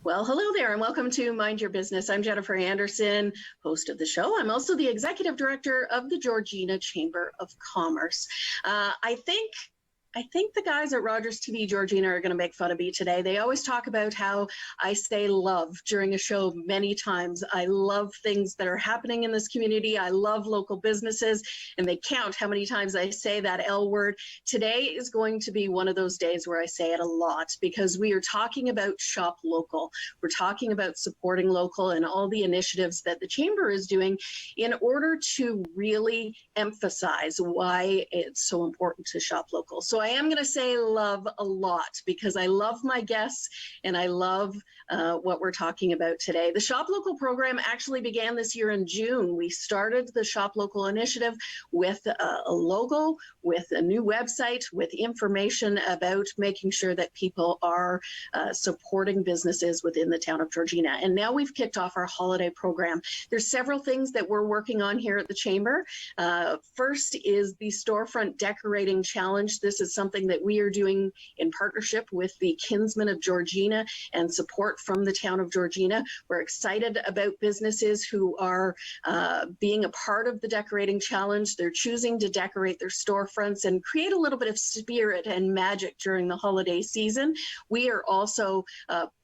Well, hello there and welcome to Mind Your Business. I'm Jennifer Anderson, host of the show. I'm also the Executive Director of the Georgina Chamber of Commerce. I think the guys at Rogers TV, Georgina, are going to make fun of me today. They always talk about how I say love during a show many times. I love things that are happening in this community. I love local businesses, and they count how many times I say that L word. Today is going to be one of those days where I say it a lot because we are talking about shop local. We're talking about supporting local and all the initiatives that the Chamber is doing in order to really emphasize why it's so important to shop local. So I am going to say love a lot because I love my guests and I love what we're talking about today. The Shop Local program actually began this year in June. We started the Shop Local initiative with a logo, with a new website, with information about making sure that people are supporting businesses within the town of Georgina. And now we've kicked off our holiday program. There's several things that we're working on here at the Chamber. First is the Storefront Decorating Challenge. This is something that we are doing in partnership with the Kinsmen of Georgina and support from the town of Georgina. We're excited about businesses who are being a part of the Decorating Challenge. They're choosing to decorate their storefronts and create a little bit of spirit and magic during the holiday season. We are also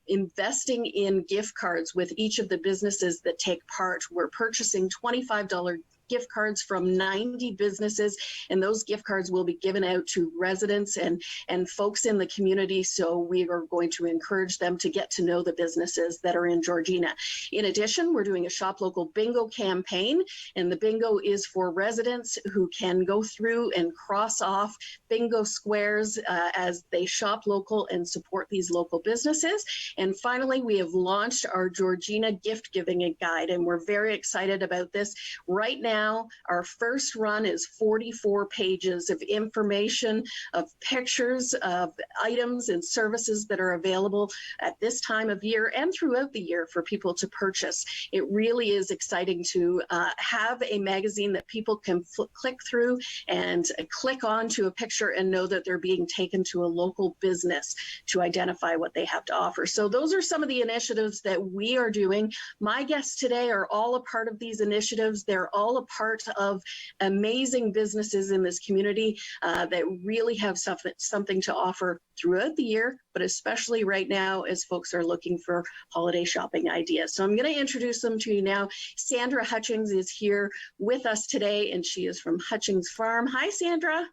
investing in gift cards with each of the businesses that take part. We're purchasing $25 gift cards from 90 businesses, and those gift cards will be given out to residents and folks in the community. So we are going to encourage them to get to know the businesses that are in Georgina. In addition, we're doing a Shop Local bingo campaign, and the bingo is for residents who can go through and cross off bingo squares as they shop local and support these local businesses. And finally, we have launched our Georgina gift giving guide, and we're very excited about this. Right now, our first run is 44 pages of information, of pictures, of items and services that are available at this time of year and throughout the year for people to purchase. It really is exciting to have a magazine that people can click through and click on to a picture and know that they're being taken to a local business to identify what they have to offer. So those are some of the initiatives that we are doing. My guests today are all a part of these initiatives. They're all a part of amazing businesses in this community that really have something to offer throughout the year, but especially right now as folks are looking for holiday shopping ideas. So I'm going to introduce them to you now. Sandra Hutchings is here with us today, and she is from Hutchings Farm. Hi, Sandra.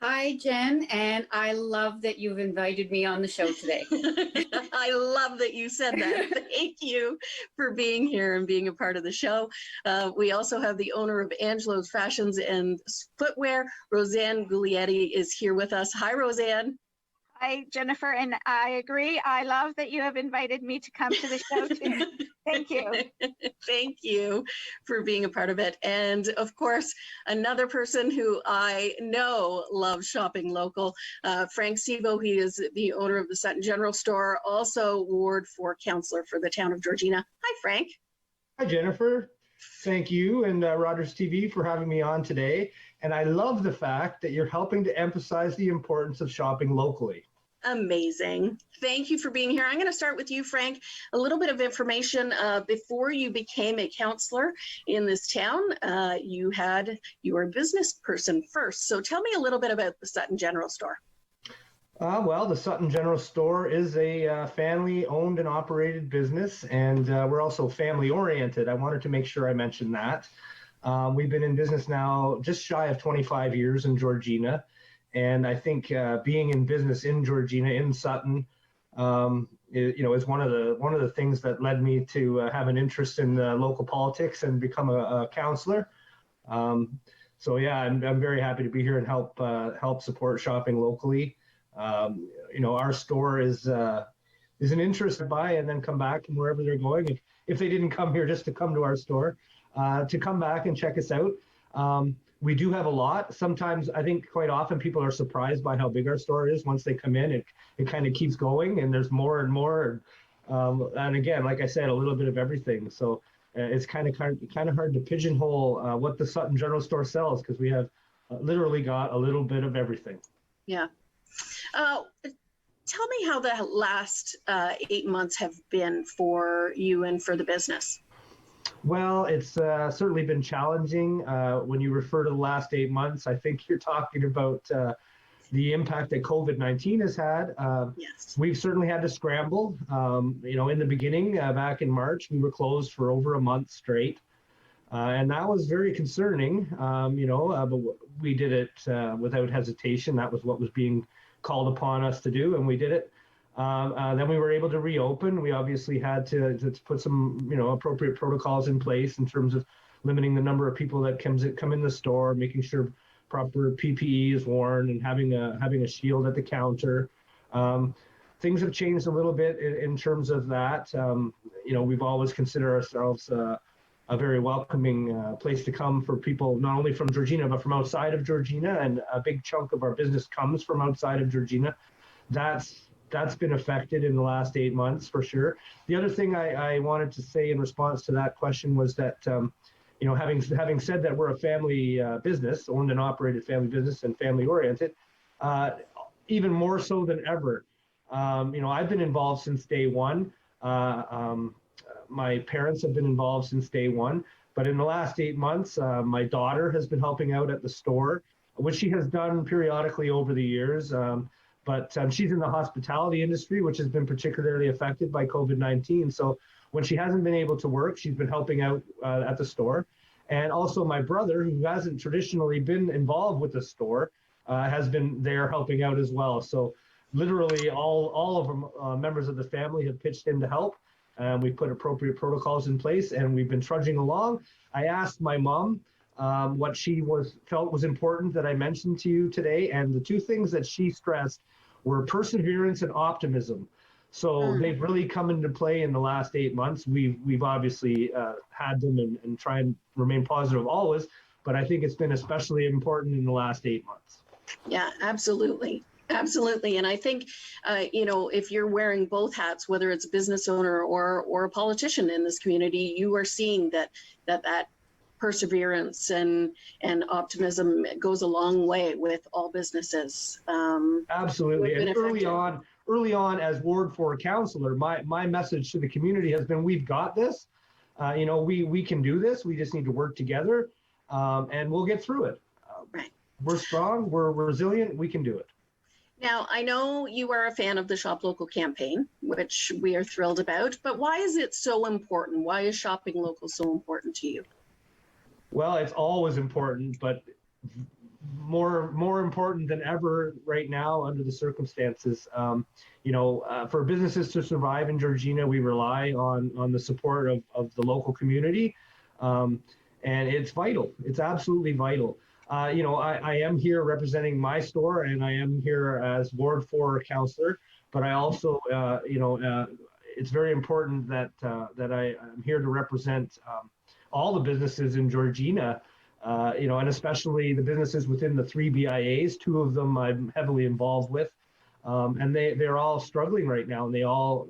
Hi, Jen, and I love that you've invited me on the show today. I love that you said that. Thank you for being here and being a part of the show. We also have the owner of Angelo's Fashions and Footwear, Roseanne Guglietti, is here with us. Hi, Roseanne. Hi, Jennifer, and I agree. I love that you have invited me to come to the show too. Thank you. Thank you for being a part of it. And of course, another person who I know loves shopping local, Frank Sebo. He is the owner of the Sutton General Store, also Ward 4 Councillor for the town of Georgina. Hi, Frank. Hi, Jennifer. Thank you and Rogers TV for having me on today. And I love the fact that you're helping to emphasize the importance of shopping locally. Amazing. Thank you for being here. I'm going to start with you, Frank. A little bit of information. Before you became a counselor in this town, you were a business person first. So tell me a little bit about the Sutton General Store. Well, the Sutton General Store is a family-owned and operated business, and we're also family-oriented. I wanted to make sure I mentioned that. We've been in business now just shy of 25 years in Georgina. And I think being in business in Georgina, in Sutton, is one of the things that led me to have an interest in local politics and become a counselor. So yeah, I'm very happy to be here and help support shopping locally. Our store is an interest to buy and then come back from wherever they're going. If they didn't come here just to come to our store, to come back and check us out. We do have a lot. Sometimes I think quite often people are surprised by how big our store is. Once they come in, it kind of keeps going and there's more and more. And again, like I said, a little bit of everything. So it's kind of hard to pigeonhole what the Sutton General Store sells because we have literally got a little bit of everything. Yeah. Tell me how the last 8 months have been for you and for the business. Well, it's certainly been challenging. When you refer to the last 8 months, I think you're talking about the impact that COVID-19 has had. Yes. We've certainly had to scramble. In the beginning, back in March, we were closed for over a month straight. And that was very concerning, but we did it without hesitation. That was what was being called upon us to do, and we did it. Then we were able to reopen. We obviously had to put some, appropriate protocols in place in terms of limiting the number of people that come in the store, making sure proper PPE is worn, and having a shield at the counter. Things have changed a little bit in terms of that. We've always considered ourselves a very welcoming place to come for people, not only from Georgina, but from outside of Georgina. And a big chunk of our business comes from outside of Georgina. That's been affected in the last 8 months for sure. The other thing I wanted to say in response to that question was that, having said that we're a family business, owned and operated family business and family oriented, even more so than ever. I've been involved since day one. My parents have been involved since day one, but in the last 8 months, my daughter has been helping out at the store, which she has done periodically over the years. But she's in the hospitality industry, which has been particularly affected by COVID-19. So when she hasn't been able to work, she's been helping out at the store. And also my brother, who hasn't traditionally been involved with the store, has been there helping out as well. So literally all of our members of the family have pitched in to help. We put appropriate protocols in place, and we've been trudging along. I asked my mom what she felt was important that I mentioned to you today, and the two things that she stressed were perseverance and optimism. So they've really come into play in the last 8 months. We've obviously had them and try and remain positive always, but I think it's been especially important in the last 8 months. Yeah, absolutely. Absolutely. And I think, if you're wearing both hats, whether it's a business owner or a politician in this community, you are seeing that perseverance and optimism goes a long way with all businesses. Absolutely. And early on as Ward 4 councillor, my message to the community has been, we've got this. We can do this. We just need to work together, and we'll get through it. Right. We're strong. We're resilient. We can do it. Now, I know you are a fan of the Shop Local campaign, which we are thrilled about, but why is it so important? Why is shopping local so important to you? Well, it's always important, but more important than ever right now under the circumstances. For businesses to survive in Georgina, we rely on the support of the local community, and it's vital. It's absolutely vital. I am here representing my store, and I am here as Ward 4 councillor, but I also, it's very important that I am here to represent all the businesses in Georgina, and especially the businesses within the 3 BIAs. 2 of them I'm heavily involved with, and they're all struggling right now, and they all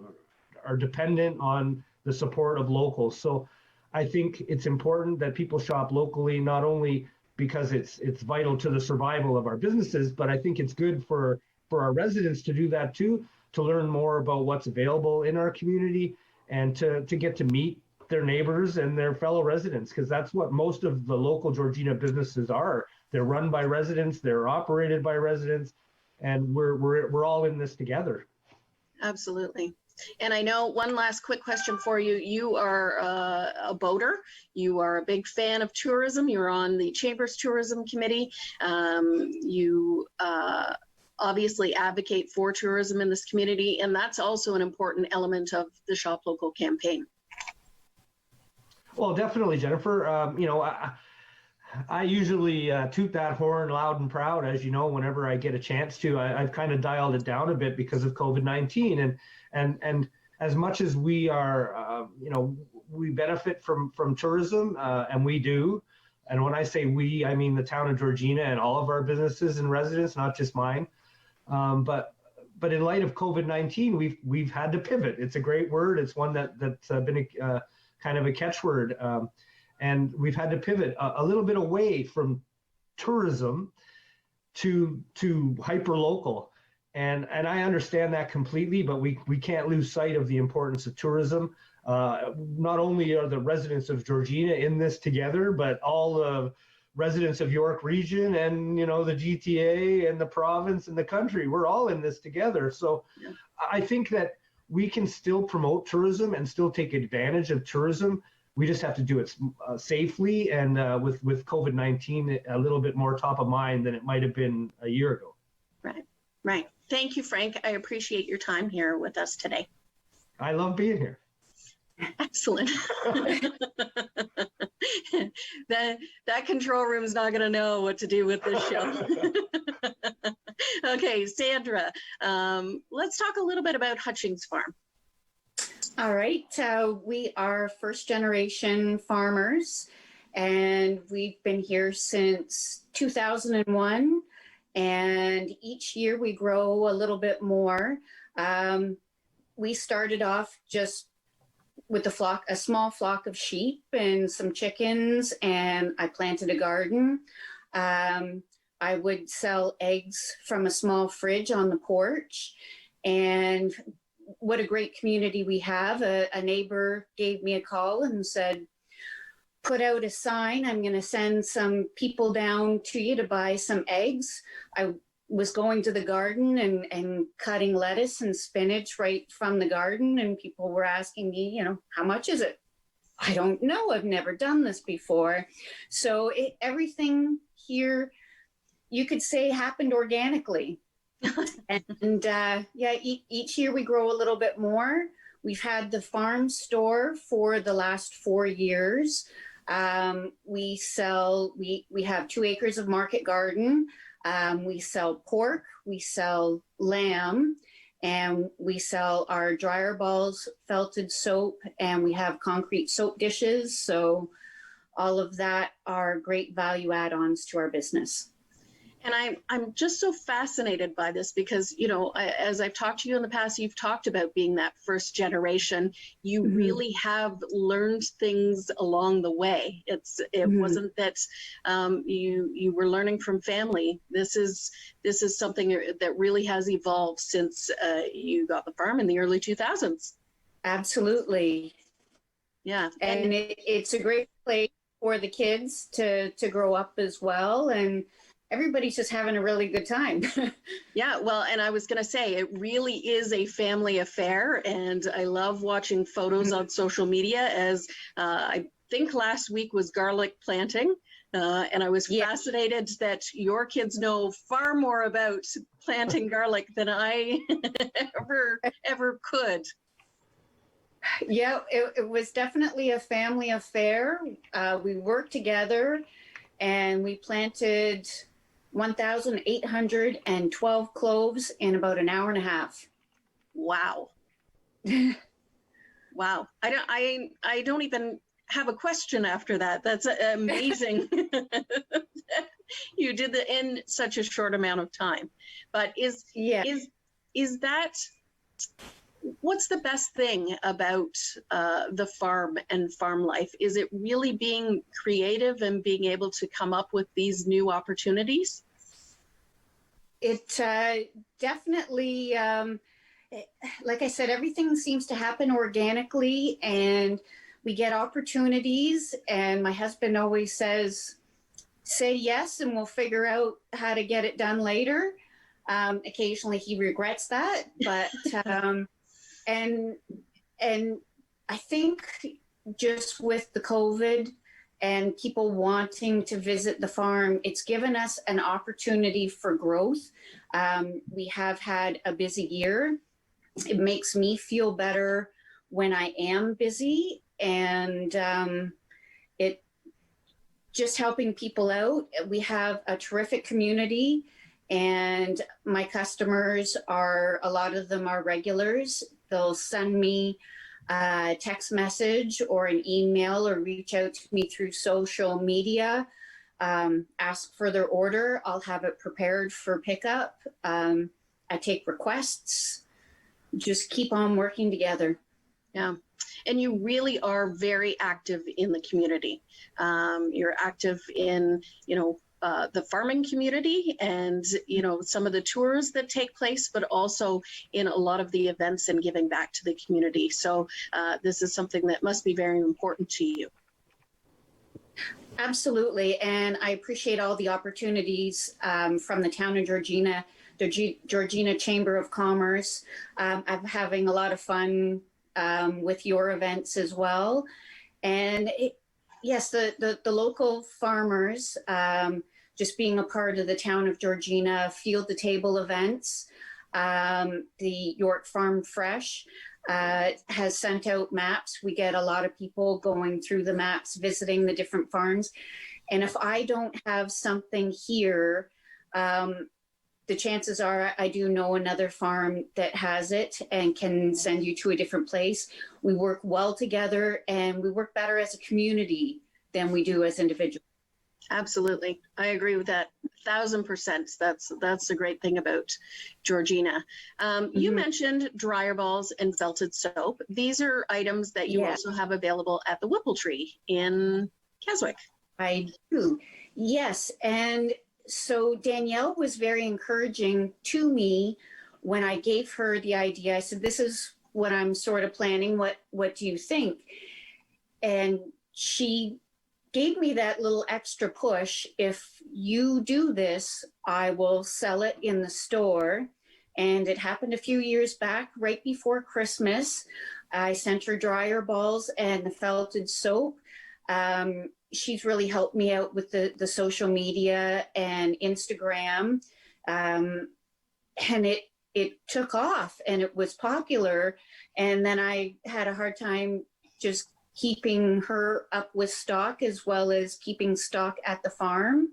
are dependent on the support of locals. So I think it's important that people shop locally, not only because it's vital to the survival of our businesses, but I think it's good for our residents to do that too, to learn more about what's available in our community, and to get to meet their neighbors and their fellow residents, because that's what most of the local Georgina businesses are. They're run by residents, they're operated by residents, and we're all in this together. Absolutely. And I know one last quick question for you. You are a boater. You are a big fan of tourism. You're on the Chamber's Tourism Committee. You obviously advocate for tourism in this community, and that's also an important element of the Shop Local campaign. Well, definitely, Jennifer. I usually toot that horn loud and proud, as you know, whenever I get a chance to. I've kind of dialed it down a bit because of COVID-19, and as much as we are, we benefit from tourism, and we do. And when I say we, I mean the town of Georgina and all of our businesses and residents, not just mine. But in light of COVID-19, we've had to pivot. It's a great word. It's one that's been a kind of a catchword. And we've had to pivot a little bit away from tourism to hyper local. And I understand that completely, but we can't lose sight of the importance of tourism. Not only are the residents of Georgina in this together, but all the residents of York Region and, you know, the GTA and the province and the country, we're all in this together. So Yeah. I think that we can still promote tourism and still take advantage of tourism. We just have to do it safely and with COVID-19 a little bit more top of mind than it might have been a year ago. Right. Right. Thank you, Frank. I appreciate your time here with us today. I love being here. Excellent. that control room is not going to know what to do with this show. Okay, Sandra, let's talk a little bit about Hutchings Farm. All right, we are first generation farmers, and we've been here since 2001. And each year we grow a little bit more. We started off just with a small flock of sheep and some chickens, and I planted a garden. I would sell eggs from a small fridge on the porch. And what a great community we have. A neighbor gave me a call and said, put out a sign. I'm going to send some people down to you to buy some eggs. I was going to the garden and cutting lettuce and spinach right from the garden. And people were asking me, you know, how much is it? I don't know. I've never done this before. So everything here, you could say, happened organically. And each year we grow a little bit more. We've had the farm store for the last 4 years. We have 2 acres of market garden. We sell pork, we sell lamb, and we sell our dryer balls, felted soap, and we have concrete soap dishes. So all of that are great value add-ons to our business. And I'm just so fascinated by this because, you know, as I've talked to you in the past, you've talked about being that first generation. You really have learned things along the way. It wasn't that you were learning from family. This is something that really has evolved since you got the farm in the early 2000s. Absolutely. Yeah. And it's a great place for the kids to grow up as well. And everybody's just having a really good time. Yeah, well, and I was going to say, it really is a family affair. And I love watching photos on social media, as I think last week was garlic planting. And I was fascinated that your kids know far more about planting garlic than I ever could. Yeah, it was definitely a family affair. We worked together and we planted 1,812 cloves in about an hour and a half. Wow. Wow. I don't even have a question after that. That's amazing. You did it in such a short amount of time. But is that, what's the best thing about the farm and farm life? Is it really being creative and being able to come up with these new opportunities? It definitely, like I said, everything seems to happen organically, and we get opportunities. And my husband always says, say yes and we'll figure out how to get it done later. Occasionally he regrets that, but and I think just with the COVID and people wanting to visit the farm, it's given us an opportunity for growth. We have had a busy year. It makes me feel better when I am busy, and it just helping people out. We have a terrific community, and my customers a lot of them are regulars. They'll send me a text message or an email or reach out to me through social media, ask for their order. I'll have it prepared for pickup. I take requests, just keep on working together. Yeah. And you really are very active in the community. You're active in, the farming community and, you know, some of the tours that take place, but also in a lot of the events and giving back to the community. So this is something that must be very important to you. Absolutely. And I appreciate all the opportunities from the town of Georgina, the Georgina Chamber of Commerce. I'm having a lot of fun with your events as well. And yes, the local farmers, just being a part of the town of Georgina, Field to Table events, the York Farm Fresh has sent out maps. We get a lot of people going through the maps, visiting the different farms. And if I don't have something here, the chances are I do know another farm that has it and can send you to a different place. We work well together and we work better as a community than we do as individuals. Absolutely. I agree with that 1,000%. That's the great thing about Georgina. You mentioned dryer balls and felted soap. These are items that you also have available at the Whipple Tree in Keswick. I do. Yes. And so Danielle was very encouraging to me when I gave her the idea. I said, this is what I'm sort of planning. What do you think? And she gave me that little extra push. If you do this, I will sell it in the store. And it happened a few years back, right before Christmas. I sent her dryer balls and the felted soap. She's really helped me out with the social media and Instagram. And it took off and it was popular. And then I had a hard time just keeping her up with stock as well as keeping stock at the farm.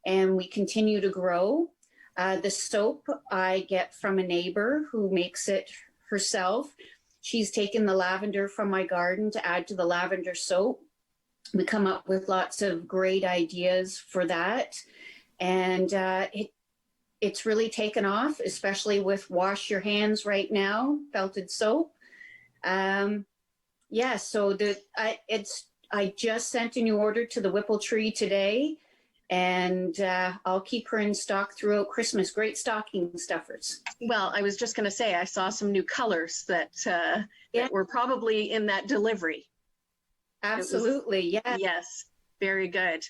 And we continue to grow. The soap I get from a neighbor who makes it herself. She's taken the lavender from my garden to add to the lavender soap. We come up with lots of great ideas for that. And it's really taken off, especially with wash your hands right now, felted soap. Yeah, so I just sent a new order to the Whipple Tree today, and I'll keep her in stock throughout Christmas. Great stocking stuffers. Well, I was just going to say, I saw some new colors that were probably in that delivery. Absolutely, yeah. Yes, very good.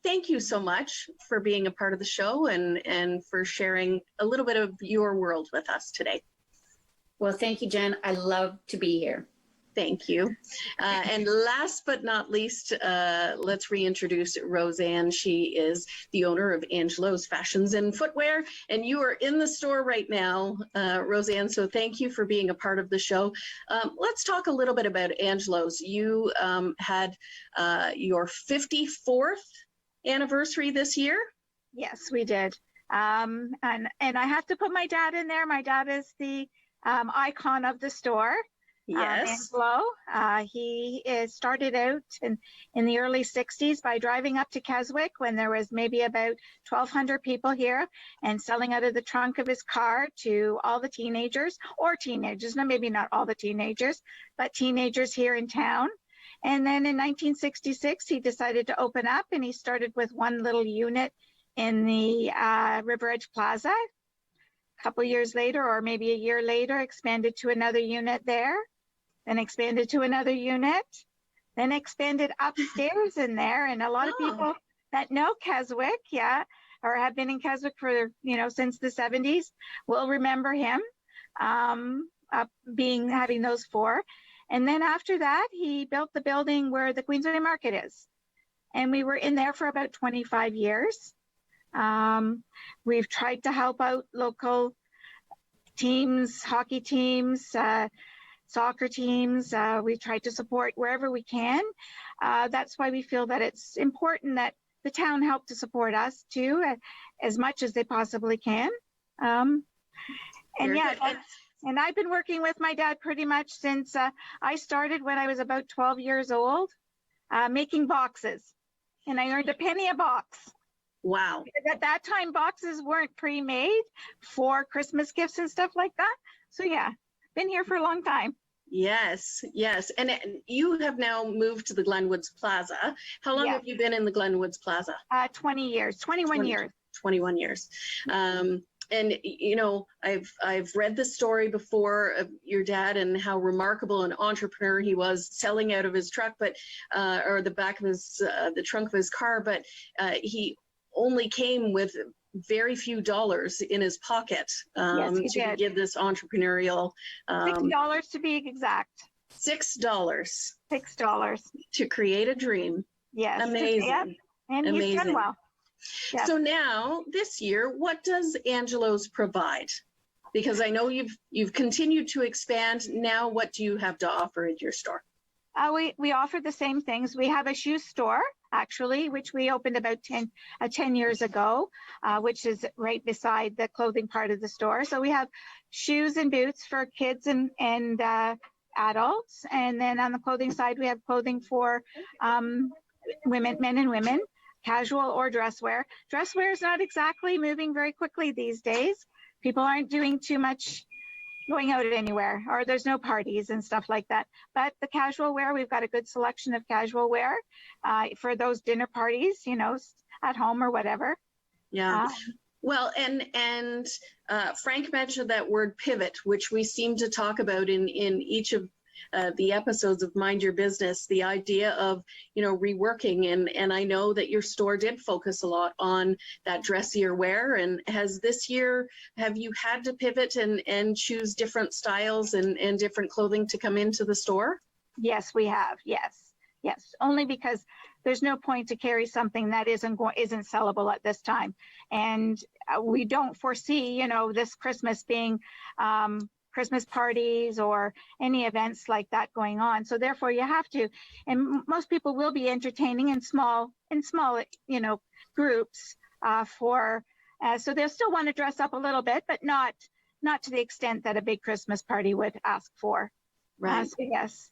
Thank you so much for being a part of the show and for sharing a little bit of your world with us today. Well, thank you, Jen. I love to be here. Thank you. And last but not least, let's reintroduce Roseanne. She is the owner of Angelo's Fashions and Footwear, and you are in the store right now, Roseanne, so thank you for being a part of the show. Let's talk a little bit about Angelo's. You had your 54th anniversary this year? Yes, we did. And I have to put my dad in there. My dad is the icon of the store. Yes. Angelo. He started out in the early 60s by driving up to Keswick when there was maybe about 1,200 people here and selling out of the trunk of his car to all the teenagers, no, maybe not all the teenagers, but teenagers here in town. And then in 1966, he decided to open up and he started with one little unit in the River Edge Plaza. A couple years later, or maybe a year later, expanded to another unit there. Then expanded to another unit, then expanded upstairs in there. And a lot of people that know Keswick, or have been in Keswick for, since the 70s will remember him having those four. And then after that, he built the building where the Queensway Market is. And we were in there for about 25 years. We've tried to help out local teams, hockey teams, soccer teams. We try to support wherever we can. That's why we feel that it's important that the town help to support us too, as much as they possibly can. And I've been working with my dad pretty much since I started when I was about 12 years old, making boxes, and I earned a penny a box. Wow. At that time, boxes weren't pre-made for Christmas gifts and stuff like that. So yeah, been here for a long time. Yes, yes. And you have now moved to the Glenwoods Plaza. How long Yeah. have you been in the Glenwoods Plaza? 20 years, 21 years. 21 years. And you know, I've read the story before of your dad and how remarkable an entrepreneur he was, selling out of his truck, but or the back of his the trunk of his car, but he only came with very few dollars in his pocket Yes, he to did. begin this entrepreneurial. $6 to be exact. $6 $6. to create a dream. Yes. Amazing. Yeah. And he's Amazing. done well. Yeah. So now this year, what does Angelo's provide? Because I know you've continued to expand. Now, what do you have to offer at your store? We offer the same things. We have a shoe store, actually, which we opened about 10 years ago, which is right beside the clothing part of the store. So we have shoes and boots for kids and adults. And then on the clothing side, we have clothing for women, men and women, casual or dress wear. Dress wear is not exactly moving very quickly these days. People aren't doing too much going out anywhere, or there's no parties and stuff like that. But the casual wear, we've got a good selection of casual wear for those dinner parties, you know, at home or whatever. Yeah. Well, and Frank mentioned that word pivot, which we seem to talk about in each of the episodes of Mind Your Business, the idea of, you know, reworking. And I know that your store did focus a lot on that dressier wear. And has this year, have you had to pivot and choose different styles and different clothing to come into the store? Yes, we have. Yes. Only because there's no point to carry something that isn't sellable at this time. And we don't foresee, you know, this Christmas being Christmas parties or any events like that going on. So therefore you have to, and most people will be entertaining in small, you know, groups so they'll still want to dress up a little bit, but not to the extent that a big Christmas party would ask for. Right. So yes.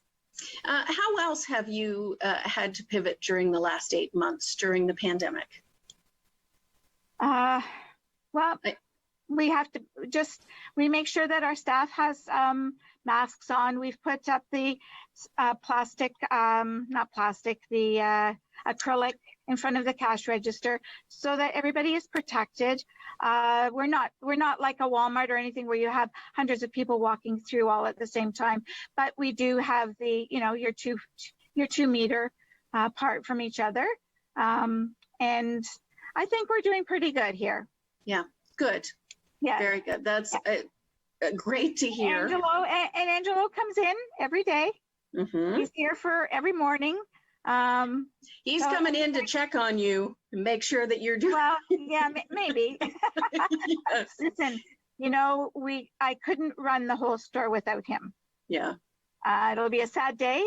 How else have you had to pivot during the last 8 months during the pandemic? We have to we make sure that our staff has masks on. We've put up the acrylic in front of the cash register so that everybody is protected. We're not like a Walmart or anything where you have hundreds of people walking through all at the same time, but we do have the, you know, your 2 meter apart from each other. And I think we're doing pretty good here. Yeah, good. Yeah. Very good. That's great to hear. Angelo comes in every day. Mm-hmm. He's here for every morning. He's coming in to check on you and make sure that you're doing well. Yeah, maybe. Yes. Listen, you know, I couldn't run the whole store without him. Yeah. It'll be a sad day.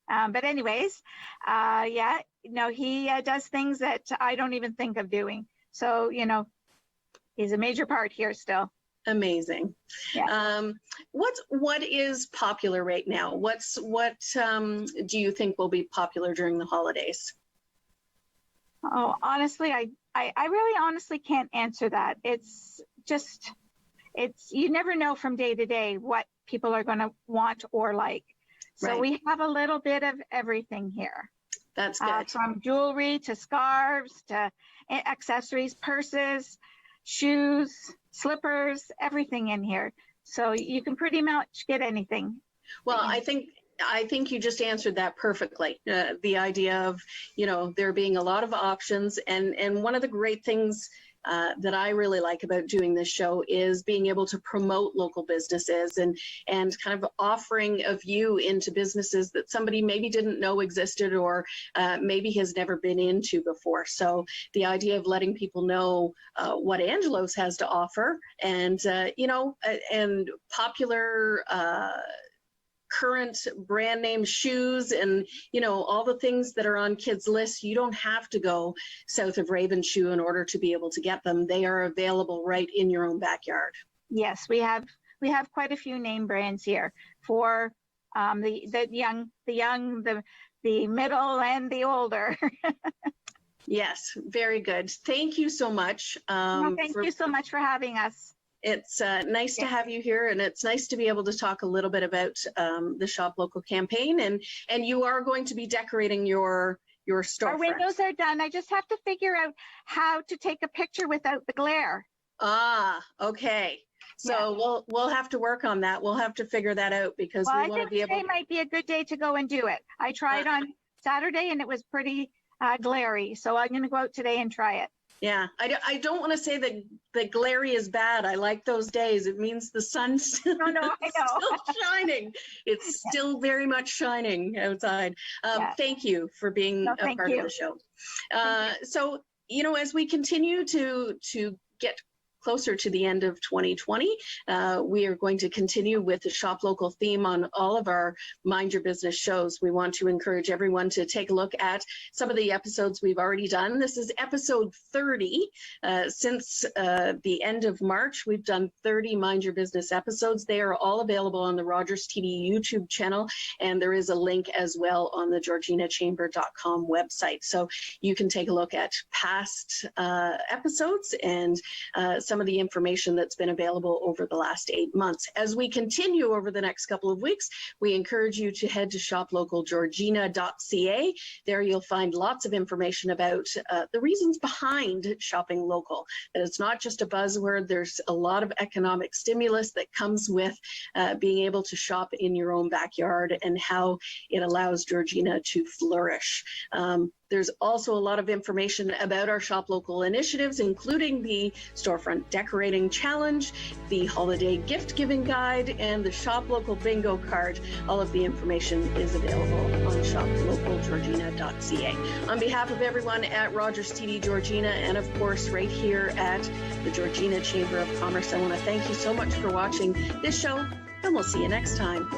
But anyways, yeah, you know, he does things that I don't even think of doing. So, you know, he's a major part here still. Amazing. Yeah. What is popular right now? What do you think will be popular during the holidays? Oh, honestly, I really honestly can't answer that. It's you never know from day to day what people are going to want or like. So Right. we have a little bit of everything here. That's good. From jewelry to scarves to accessories, purses, shoes, slippers, everything in here. So you can pretty much get anything. Well, I think you just answered that perfectly. The idea of, you know, there being a lot of options, and one of the great things that I really like about doing this show is being able to promote local businesses and kind of offering a view into businesses that somebody maybe didn't know existed or maybe has never been into before. So the idea of letting people know what Angelo's has to offer and, you know, and popular current brand name shoes and, you know, all the things that are on kids' lists. You don't have to go south of Ravenshoe in order to be able to get them. They are available right in your own backyard. Yes, we have quite a few name brands here for the young, the middle, and the older. Yes, very good. Thank you so much. Thank you so much for having us. It's nice to have you here, and it's nice to be able to talk a little bit about the Shop Local campaign. And you are going to be decorating your storefront. Our windows are done. I just have to figure out how to take a picture without the glare. Ah, okay. So we'll have to work on that. We'll have to figure that out because Well, we I want to think be able. today might be a good day to go and do it. I tried on Saturday and it was pretty glary. So I'm going to go out today and try it. Yeah, I don't want to say that glary is bad. I like those days. It means the sun's still shining. It's still very much shining outside. Thank you for being a part of the show. So, as we continue to get closer to the end of 2020, we are going to continue with the Shop Local theme on all of our Mind Your Business shows. We want to encourage everyone to take a look at some of the episodes we've already done. This is episode 30. Since the end of March, we've done 30 Mind Your Business episodes. They are all available on the Rogers TV YouTube channel, and there is a link as well on the georginachamber.com website. So you can take a look at past episodes and some of the information that's been available over the last 8 months. As we continue over the next couple of weeks, we encourage you to head to shoplocalgeorgina.ca. There you'll find lots of information about the reasons behind shopping local. That it's not just a buzzword. There's a lot of economic stimulus that comes with being able to shop in your own backyard and how it allows Georgina to flourish. There's also a lot of information about our Shop Local initiatives, including the Storefront Decorating Challenge, the Holiday Gift Giving Guide, and the Shop Local Bingo Card. All of the information is available on shoplocalgeorgina.ca. On behalf of everyone at Rogers TD Georgina, and of course right here at the Georgina Chamber of Commerce, I want to thank you so much for watching this show, and we'll see you next time.